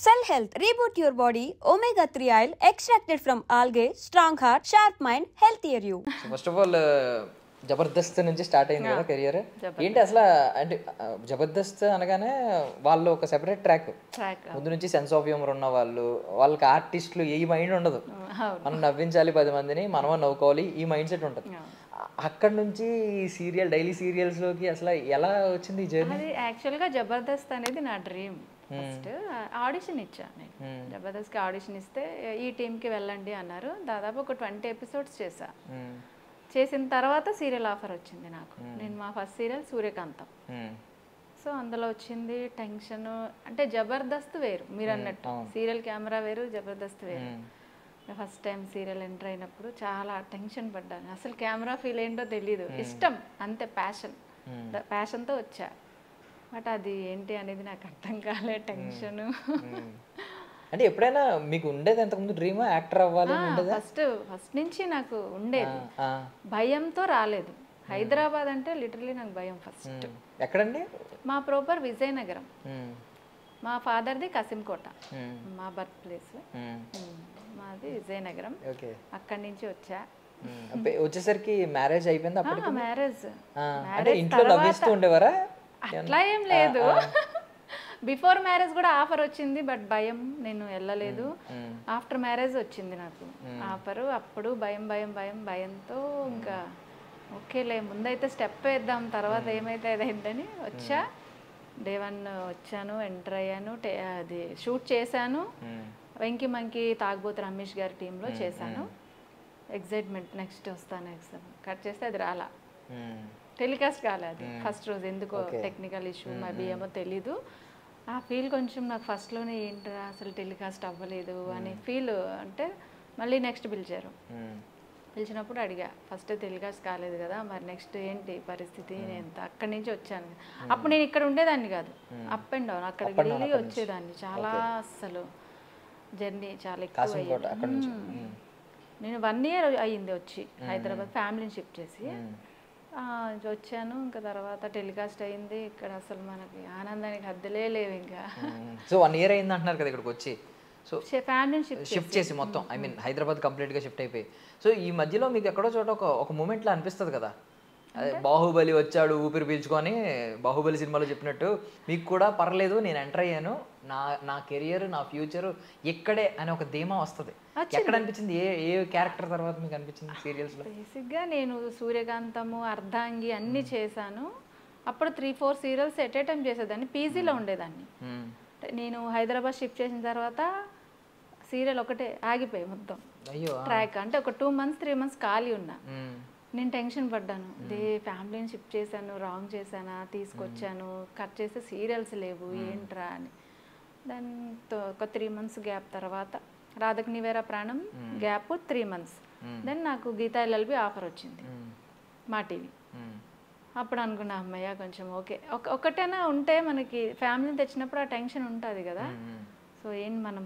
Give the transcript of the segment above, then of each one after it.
Cell Health, reboot your body, omega-3 oil extracted from algae, strong heart, sharp mind, healthier you. So first of all, Jabardasth నుంచి start అయింది కదా career. ఏంటి అసలు అంటే జబర్దస్త్ అనగానే వాళ్ళు ఒక సెపరేట్ ట్రాక్ ముందు నుంచి సెన్స్ ఆఫ్ హ్యూమర్ ఉన్న వాళ్ళకి ఆర్టిస్టులు ఏ మైండ్ ఉండదు, మనం నవ్వించాలి 10 మందిని, మనం నవ్వుకోవాలి, ఈ మైండ్ సెట్ ఉంటుంది. అక్కడ నుంచి సీరియల్ డైలీ సీరియల్స్ లోకి అసలు ఎలా వచ్చింది ఈ జర్నీ? అది యాక్చువల్గా జబర్దస్త్ అనేది నా డ్రీమ్. ఫస్ట్ ఆడిషన్ ఇచ్చా నేను, జబర్దస్త్కి ఆడిషన్ ఇస్తే ఈ టీంకి వెళ్ళండి అన్నారు. దాదాపు ఒక 20 ఎపిసోడ్స్ చేసిన తర్వాత సీరియల్ ఆఫర్ వచ్చింది నాకు. నేను మా ఫస్ట్ సీరియల్ సూర్యకాంతం. సో అందులో వచ్చింది టెన్షన్. అంటే జబర్దస్త్ వేరు, మీరు అన్నట్టు సీరియల్ కెమెరా వేరు, జబర్దస్త్ వేరు. ఫస్ట్ టైం సీరియల్ ఎంటర్ అయినప్పుడు చాలా టెన్షన్ పడ్డాను. అసలు కెమెరా ఫీల్ ఏంటో తెలీదు, ఇష్టం అంతే, ప్యాషన్తో వచ్చా. బట్ అది ఏంటి అనేది నాకు అర్థం కాలే, టెన్షన్. అంటే ఎప్పుడైనా మీకు ఉండేది అంతకుముందు డ్రీమ్ యాక్టర్ అవ్వాలి? ఫస్ట్ నుంచి నాకు ఉండేది, భయంతో రాలేదు. హైదరాబాద్ అంటే లిటరలీ నాకు భయం ఫస్ట్. ఎక్కడండి? మా ప్రాపర్ విజయనగరం, మా ఫాదర్ది కసింకోట, మా బర్త్ ప్లేస్ మాది విజయనగరం. అక్కడి నుంచి వచ్చా. వచ్చేసరికి మ్యారేజ్ అయిపోయింది అప్పుడు? మ్యారేజ్ ఇంట్లో నవ్విస్తూ ఉండేవారా? అట్లా ఏం లేదు, బిఫోర్ మ్యారేజ్ కూడా ఆఫర్ వచ్చింది, బట్ భయం, నేను వెళ్ళలేదు. ఆఫ్టర్ మ్యారేజ్ వచ్చింది నాకు ఆఫరు. అప్పుడు భయంతో ఇంకా ఓకేలే ముందైతే స్టెప్ వేద్దాం, తర్వాత ఏమైతే అదైందని వచ్చా. డే 1 వచ్చాను, ఎంటర్ అయ్యాను, అది షూట్ చేశాను. వెంకీ మంకీ తాగుబోతు రమేష్ గారి టీంలో చేశాను. ఎగ్జైట్మెంట్, నెక్స్ట్ వస్తాను కట్ చేస్తే అది రాలా, టెలికాస్ట్ కాలే అది ఫస్ట్ రోజు. ఎందుకో టెక్నికల్ ఇష్యూ మరి ఏమో తెలీదు. ఆ ఫీల్ కొంచెం నాకు ఫస్ట్లోనే ఏంటరా అసలు టెలికాస్ట్ అవ్వలేదు అని ఫీల్. అంటే మళ్ళీ నెక్స్ట్ పిలిచినప్పుడు అడిగా, ఫస్ట్ టెలికాస్ట్ కాలేదు కదా, మరి నెక్స్ట్ ఏంటి పరిస్థితి? నేను అక్కడి నుంచి వచ్చాను. అప్పుడు నేను ఇక్కడ ఉండేదాన్ని కాదు, అప్ అండ్ డౌన్, అక్కడికి వెళ్ళి వచ్చేదాన్ని. చాలా అసలు జర్నీ చాలా ఎక్కువ. నేను 1 year అయ్యింది వచ్చి హైదరాబాద్, ఫ్యామిలీని షిఫ్ట్ చేసి వచ్చాను. ఇంకా తర్వాత టెలికాస్ట్ అయింది. ఇక్కడ అసలు మనకి ఆనందానికి హద్దులే లేవు ఇంకా. సో 1 year అయింది అంటున్నారు కదా ఇక్కడికి వచ్చి. సో ఫ్యామిలీని షిఫ్ట్ చేసి మొత్తం ఐ మీన్ హైదరాబాద్ కంప్లీట్గా షిఫ్ట్ అయిపోయి. సో ఈ మధ్యలో మీకు ఎక్కడో చోట ఒక మూమెంట్లో అనిపిస్తుంది కదా, అదే బాహుబలి వచ్చాడు ఊపిరి పీల్చుకొని, బాహుబలి సినిమాలో చెప్పినట్టు మీకు కూడా పర్లేదు నేను ఎంటర్ అయ్యాను, నా కెరియర్ నా ఫ్యూచర్ ఇక్కడే అని ఒక ధీమా వస్తుంది. ఎక్కడ అనిపించింది? ఏ క్యారెక్టర్ తర్వాత మీకు అనిపించింది సీరియల్స్లో? బేసిక్గా నేను సూర్యకాంతము, అర్ధాంగి అన్నీ చేశాను. అప్పుడు 3-4 సీరియల్స్ ఎట్ ఏ టైం చేసేదాన్ని, పీజీలో ఉండేదాన్ని. నేను హైదరాబాద్ షిఫ్ట్ చేసిన తర్వాత సీరియల్ ఒకటే ఆగిపోయి మొత్తం ట్రాక్. అంటే ఒక 2 months 3 months ఖాళీ ఉన్నా. నేను టెన్షన్ పడ్డాను, ఫ్యామిలీని షిఫ్ట్ చేశాను, రాంగ్ చేశానా, తీసుకొచ్చాను, కట్ చేస్తే సీరియల్స్ లేవు ఏంట్రా అని. దెన్ ఒక 3 months గ్యాప్ తర్వాత రాధక్ నివేరా ప్రాణం గ్యాప్ 3 months. దెన్ నాకు గీతా ఎల్ఎల్బి ఆఫర్ వచ్చింది మా టీవీ. అప్పుడు అనుకున్నా అమ్మయ్య కొంచెం ఓకే, ఒకటైనా ఉంటే మనకి ఫ్యామిలీని తెచ్చినప్పుడు ఆ టెన్షన్ ఉంటుంది కదా. సో ఏంటి మనం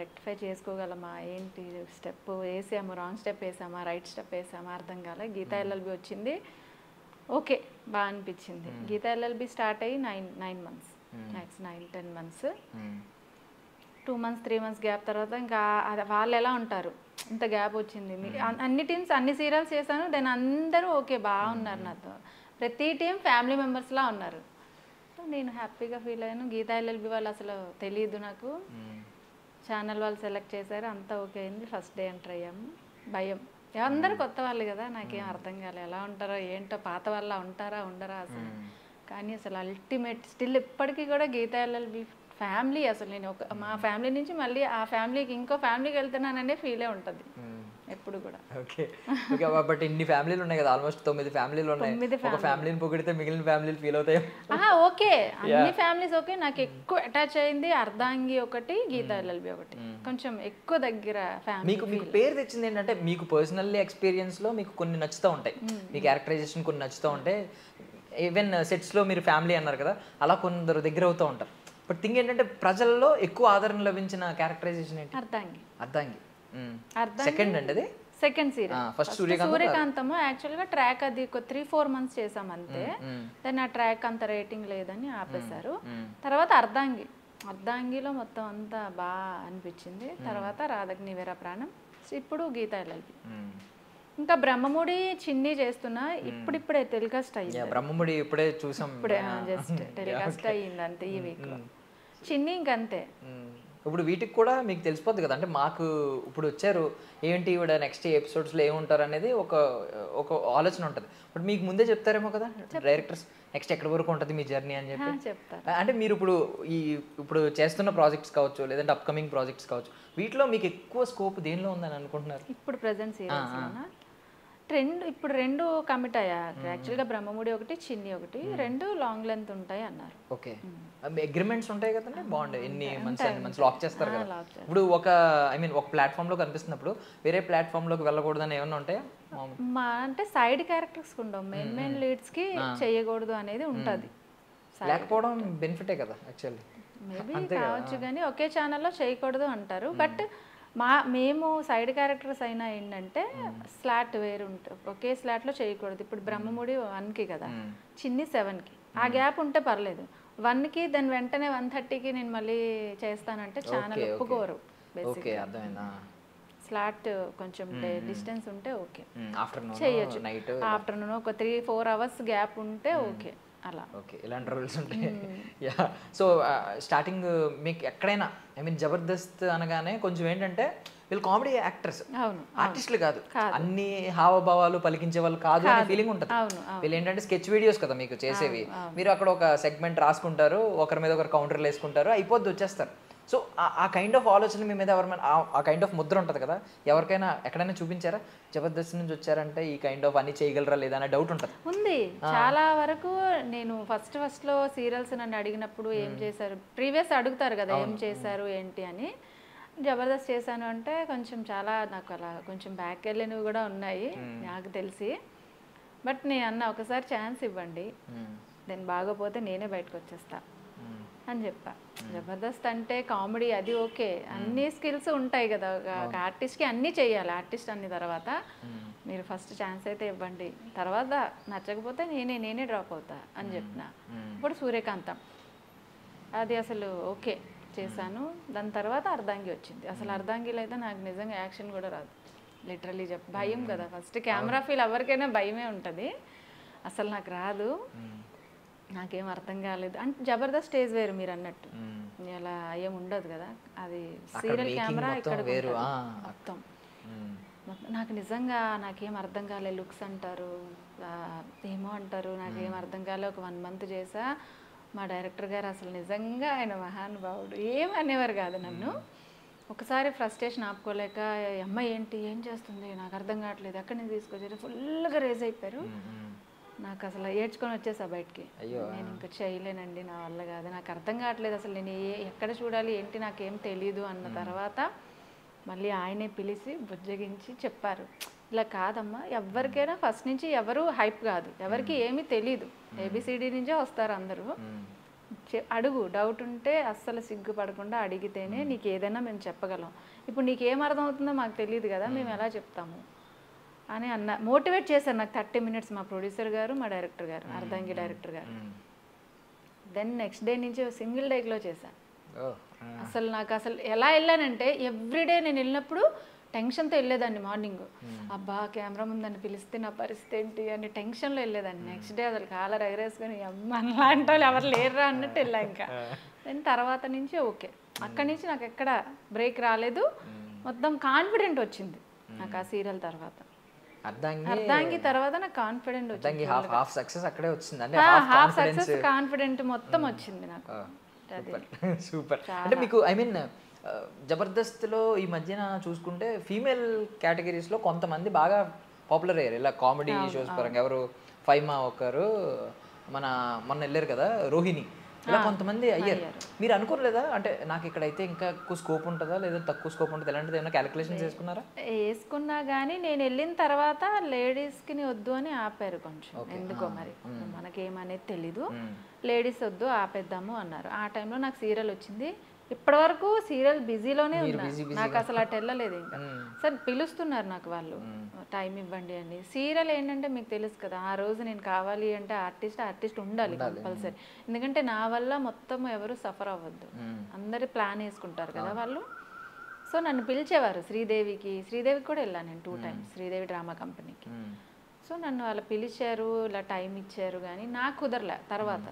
రెక్టిఫై చేసుకోగలమా, ఏంటి స్టెప్ వేసాము, రాంగ్ స్టెప్ వేసామా, రైట్ స్టెప్ వేసామా అర్థం కాలే. గీతా ఎల్ఎల్బి వచ్చింది, ఓకే బాగా అనిపించింది. గీతా ఎల్ఎల్బి స్టార్ట్ అయ్యి 9 months, next 9-10 months. 2 months 3 months gap తర్వాత ఇంకా వాళ్ళు ఎలా ఉంటారు, ఇంత గ్యాప్ వచ్చింది. అన్ని టీమ్స్ అన్ని సీరియల్స్ చేశాను. దెన్ అందరూ ఓకే బాగున్నారు నాతో, ప్రతి టీం ఫ్యామిలీ మెంబర్స్లా ఉన్నారు. సో నేను హ్యాపీగా ఫీల్ అయ్యాను. గీతా ఎల్ఎల్బి వాళ్ళు అసలు తెలియదు నాకు, ఛానల్ వాళ్ళు సెలెక్ట్ చేశారు, అంతా ఓకే అయింది. ఫస్ట్ డే ఎంటర్ అయ్యాము. భయం, అందరూ కొత్త వాళ్ళు కదా, నాకేం అర్థం కాలేదు ఎలా ఉంటారో ఏంటో, పాత వాళ్ళ ఉంటారా ఉండరా అసలు. కానీ అసలు అల్టిమేట్ స్టిల్ ఇప్పటికీ కూడా గీతా ఎల్ఎల్బి ఫ్యామిలీ. అసలు నేను మా ఫ్యామిలీ నుంచి మళ్ళీ ఆ ఫ్యామిలీకి ఇంకో ఫ్యామిలీకి వెళ్తున్నాననే ఫీలే ఉంటుంది ఎప్పుడు కూడా. Okay okay. బట్ ఇన్ని ఫ్యామిలీలు ఉన్నాయి కదా, ఆల్మోస్ట్ 9 ఫ్యామిలీలు ఉన్నాయి. ఒక ఫ్యామిలీని పొగిడితే మిగిలిన ఫ్యామిలీలు ఫీల్ అవుతాయి. ఓకే, అన్ని ఫ్యామిలీస్ ఓకే. నాకు ఎక్కువ అటాచ్ అయింది అర్ధాంగి ఒకటి, గీతా ఎల్ఎల్బి ఒకటి, కొంచెం ఎక్కువ దగ్గర ఫ్యామిలీ. మీకు పేరు తెచ్చింది ఏంటంటే మీకు పర్సనల్లీ ఎక్స్పీరియన్స్లో మీకు కొన్ని నచ్చుతూ ఉంటాయి, మీ క్యారెక్టరైజేషన్ కొన్ని నచ్చుతూ ఉంటాయి. ఈవెన్ సెట్స్లో మీరు ఫ్యామిలీ అన్నారు కదా, అలా కొందరు దగ్గర అవుతూ ఉంటారు. బట్ థింగ్ ఏంటంటే ప్రజల్లో ఎక్కువ ఆదరణ లభించిన క్యారెక్టరైజేషన్ ఏంటి? అర్ధాంగి. సెకండ్ అంటే అది సెకండ్ సీరియల్. ఫస్ట్ సూర్యకాంతము యాక్చువల్గా ట్రాక్ అది ఒక 3-4 months చేసాం అంతే. దాన్ని ఆ ట్రాక్ అంత రేటింగ్ లేదని ఆపేశారు. తర్వాత అర్ధాంగి అర్ధాంగిలో మొత్తం అంతా బాగా అనిపించింది. తర్వాత రాధగ్ని వీర ప్రాణం, ఇప్పుడు గీతా ఎల్ఎల్బి. ఇంకా బ్రహ్మముడి చిన్ని చేస్తున్నా, ఇప్పుడిప్పుడే టెలికాస్ట్ అయ్యింది. బ్రహ్మముడి ఇప్పుడే చూసాం, ఇప్పుడే జస్ట్ టెలికాస్ట్ అయ్యింది అంతే ఈ వీక్. చిన్ని ఇంకంతే. ఇప్పుడు వీటికి కూడా మీకు తెలిసిపోద్ది కదా, అంటే మాకు ఇప్పుడు వచ్చారు ఏంటి ఇవిడ నెక్స్ట్ ఎపిసోడ్స్లో ఏముంటారు అనేది ఒక ఒక ఆలోచన ఉంటుంది. బట్ మీకు ముందే చెప్తారేమో కదా డైరెక్టర్స్ నెక్స్ట్ ఎక్కడి వరకు ఉంటుంది మీ జర్నీ అని చెప్పి చెప్తారు. అంటే మీరు ఇప్పుడు చేస్తున్న ప్రాజెక్ట్స్ కావచ్చు, లేదంటే అప్కమింగ్ ప్రాజెక్ట్స్ కావచ్చు, వీటిలో మీకు ఎక్కువ స్కోప్ దేనిలో ఉందని అనుకుంటున్నారు? ఇప్పుడు ప్రెజెంట్ సీరియల్స్ ఇప్పుడు రెండు కమిట్ అయ్యా. యాక్చువల్గా బ్రహ్మముడి ఒకటి, చిన్ని ఒకటి, రెండు లాంగ్ లెంత్ ఉంటాయి అన్నారు. ఓకే, అగ్రిమెంట్స్ ఉంటాయి కదండి, బాగుంటాయి. ఎన్ని మంత్స్ లాక్ చేస్తారు కదా. ఇప్పుడు ఒక ఒక ప్లాట్ఫామ్ లో కనిపిస్తున్నప్పుడు వేరే ప్లాట్ఫామ్ లోకి వెళ్ళకూడదని ఏమన్నా ఉంటాయా? అంటే సైడ్ క్యారెక్టర్స్ ఉండవు, మెయిన్ లీడ్స్ కి చేయకూడదు అనేది ఉంటది. లేకపోవడం బెనిఫిటే కదా యాక్చువల్లీ. మేబీ కావచ్చు, కానీ ఒకే ఛానల్లో చేయకూడదు అంటారు. బట్ మేము సైడ్ క్యారెక్టర్స్ అయినా ఏంటంటే స్లాట్ వేరు ఉంటుంది, ఒకే స్లాట్లో చేయకూడదు. ఇప్పుడు బ్రహ్మముడి 1కి కదా, చిన్ని 7కి, ఆ గ్యాప్ ఉంటే పర్లేదు. 1కి దాని వెంటనే 1:30కి నేను మళ్ళీ చేస్తానంటే ఛానల్ ఒప్పుకోరు. స్లాట్ కొంచెం డిస్టెన్స్ ఉంటే ఓకే చేయొచ్చు. ఆఫ్టర్నూన్ ఒక 3-4 అవర్స్ గ్యాప్ ఉంటే ఓకే. అలా ఓకే, ఇలాంటి రూల్స్ ఉంటాయి. యా, సో స్టార్టింగ్ మీకు ఎక్కడైనా జబర్దస్త్ అనగానే కొంచెం ఏంటంటే వీళ్ళు కామెడీ యాక్టర్స్, ఆర్టిస్టులు కాదు, అన్ని హావభావాలు పలికించే వాళ్ళు కాదు అనే ఫీలింగ్ ఉంటుంది. వీళ్ళు ఏంటంటే స్కెచ్ వీడియోస్ కదా మీకు చేసేవి, మీరు అక్కడ ఒక సెగ్మెంట్ రాసుకుంటారు, ఒకరి మీద ఒకరు కౌంటర్లు వేసుకుంటారు, అయిపోద్ది వచ్చేస్తారు. సో ఆ కైండ్ ఆఫ్ ఆలోచన మీ మీద ఎవరైనా, ఆ కైండ్ ఆఫ్ ముద్ర ఉంటుంది కదా, ఎవరికైనా ఎక్కడైనా చూపించారా జబర్దస్త్ నుంచి వచ్చారంటే ఈ కైండ్ ఆఫ్ అన్ని చేయగలరా లేదా అనే డౌట్ ఉంటుంది? ఉంది చాలా వరకు. నేను ఫస్ట్లో సీరియల్స్ నన్ను అడిగినప్పుడు ఏం చేశారు, ప్రీవియస్ అడుగుతారు కదా ఏం చేశారు ఏంటి అని. జబర్దస్త్ చేశాను అంటే కొంచెం చాలా నాకు అలా కొంచెం బ్యాక్ వెళ్ళినవి కూడా ఉన్నాయి నాకు తెలిసి. బట్ నేను అన్న ఒకసారి ఛాన్స్ ఇవ్వండి, నేను బాగోపోతే నేనే బయటకు వచ్చేస్తా అని చెప్పా. జబర్దస్త్ అంటే కామెడీ అది ఓకే, అన్ని స్కిల్స్ ఉంటాయి కదా ఒక ఆర్టిస్ట్కి, అన్నీ చేయాలి ఆర్టిస్ట్ అన్ని. తర్వాత మీరు ఫస్ట్ ఛాన్స్ అయితే ఇవ్వండి, తర్వాత నచ్చకపోతే నేనే డ్రాప్ అవుతా అని చెప్పిన. ఇప్పుడు సూర్యకాంతం అది అసలు ఓకే చేశాను. దాని తర్వాత అర్ధాంగి వచ్చింది. అసలు అర్ధాంగిలో అయితే నాకు నిజంగా యాక్షన్ కూడా రాదు, లిటరలీ భయం కదా. ఫస్ట్ కెమెరా ఫీల్ ఎవరికైనా భయమే ఉంటుంది, అసలు నాకు రాదు, నాకేం అర్థం కాలేదు. అంటే జబర్దస్త్ స్టేజ్ వేరు మీరు అన్నట్టు, అలా ఏం ఉండదు కదా, అది సీరియల్ కెమెరా ఇక్కడ మొత్తం. నాకు నిజంగా నాకేం అర్థం కాలేదు. లుక్స్ అంటారు, ఏమో అంటారు, నాకేం అర్థం కాలే. ఒక 1 మంత్ చేసా. మా డైరెక్టర్ గారు అసలు నిజంగా ఆయన మహానుభావుడు, ఏం అనేవారు కాదు నన్ను. ఒకసారి ఫ్రస్ట్రేషన్ ఆపుకోలేక అమ్మాయి ఏంటి ఏం చేస్తుంది నాకు అర్థం కావట్లేదు, ఎక్కడి నుంచి తీసుకొచ్చారు, ఫుల్గా రేజ్ అయిపోయారు. నాకు అసలు ఏడ్చుకొని వచ్చేసా బయటికి. నేను ఇంకా చేయలేనండి, నా వల్ల కాదు, నాకు అర్థం కావట్లేదు, అసలు నేను ఎక్కడ చూడాలి ఏంటి నాకేం తెలీదు అన్న తర్వాత మళ్ళీ ఆయనే పిలిచి బుజ్జగించి చెప్పారు, ఇలా కాదమ్మా, ఎవరికైనా ఫస్ట్ నుంచి ఎవరు హైప్ కాదు, ఎవరికి ఏమీ తెలీదు, ఏబిసిడి నుంచే వస్తారు అందరూ. అడుగు, డౌట్ ఉంటే అస్సలు సిగ్గుపడకుండా అడిగితేనే నీకు ఏదైనా మేము చెప్పగలం. ఇప్పుడు నీకు ఏం అర్థం అవుతుందో మాకు తెలియదు కదా, మేము ఎలా చెప్తాము అని అన్న. మోటివేట్ చేశారు నాకు 30 minutes మా ప్రొడ్యూసర్ గారు, మా డైరెక్టర్ గారు, అర్ధాంగి డైరెక్టర్ గారు. దెన్ నెక్స్ట్ డే నుంచి సింగిల్ డేలో చేశాను. అసలు నాకు అసలు ఎలా వెళ్ళానంటే ఎవ్రీడే నేను వెళ్ళినప్పుడు టెన్షన్తో వెళ్ళేదాన్ని. మార్నింగ్ అబ్బా కెమెరా ముందని పిలిస్తే నా పరిస్థితి ఏంటి అని టెన్షన్లో వెళ్ళేదాన్ని. నెక్స్ట్ డే అసలు కాలర్ ఎగరేసుకొని అమ్మ అలాంటి వాళ్ళు ఎవరు లేరురా అన్నట్టు వెళ్ళా. ఇంకా దాని తర్వాత నుంచి ఓకే, అక్కడి నుంచి నాకు ఎక్కడ బ్రేక్ రాలేదు, మొత్తం కాన్ఫిడెంట్ వచ్చింది నాకు ఆ సీరియల్ తర్వాత. అర్ధాంగి తర్వాత నాకు కాన్ఫిడెంట్ వచ్చింది, హాఫ్ సక్సెస్ అక్కడే వచ్చింది, అంటే హాఫ్ సక్సెస్ కాన్ఫిడెంట్ మొత్తం వచ్చింది నాకు. సూపర్. అంటే మీకు జబర్దస్త్లో ఈ మధ్యన చూసుకుంటే ఫీమేల్ కేటగిరీస్లో కొంతమంది బాగా పాపులర్ అయ్యారు ఇలా కామెడీ షోస్ పరంగా. ఎవరు ఫైమా ఒకరు, మొన్న వెళ్ళారు కదా రోహిణి, ఇలా కొంతమంది అయ్యారు. మీరు అనుకోలేదా అంటే నాకు ఇక్కడైతే ఇంకా ఎక్కువ స్కోప్ ఉంటుందా లేదా తక్కువ స్కోప్ ఉంటుంది, ఎలాంటిది ఏమైనా క్యాలిక్యులేషన్స్ వేసుకున్నారా? వేసుకున్నా కానీ నేను వెళ్ళిన తర్వాత లేడీస్కి వద్దు అని ఆపారు కొంచెం, ఎందుకో మరి మనకేమనేది తెలీదు, లేడీస్ వద్దు ఆపేద్దాము అన్నారు. ఆ టైంలో నాకు సీరియల్ వచ్చింది. ఇప్పటి వరకు సీరియల్ బిజీలోనే ఉన్నా, నాకు అసలు అటు వెళ్ళలేదు. ఇంకా సార్ పిలుస్తున్నారు నాకు వాళ్ళు టైం ఇవ్వండి అండి. సీరియల్ ఏంటంటే మీకు తెలుసు కదా, ఆ రోజు నేను కావాలి అంటే ఆర్టిస్ట్ ఉండాలి కంపల్సరీ. ఎందుకంటే నా వల్ల మొత్తం ఎవరు సఫర్ అవ్వద్దు, అందరి ప్లాన్ వేసుకుంటారు కదా వాళ్ళు. సో నన్ను పిలిచేవారు శ్రీదేవికి కూడా వెళ్ళాను నేను 2 times శ్రీదేవి డ్రామా కంపెనీకి. సో నన్ను వాళ్ళు పిలిచారు, ఇలా టైం ఇచ్చారు, కానీ నాకు కుదరలే తర్వాత.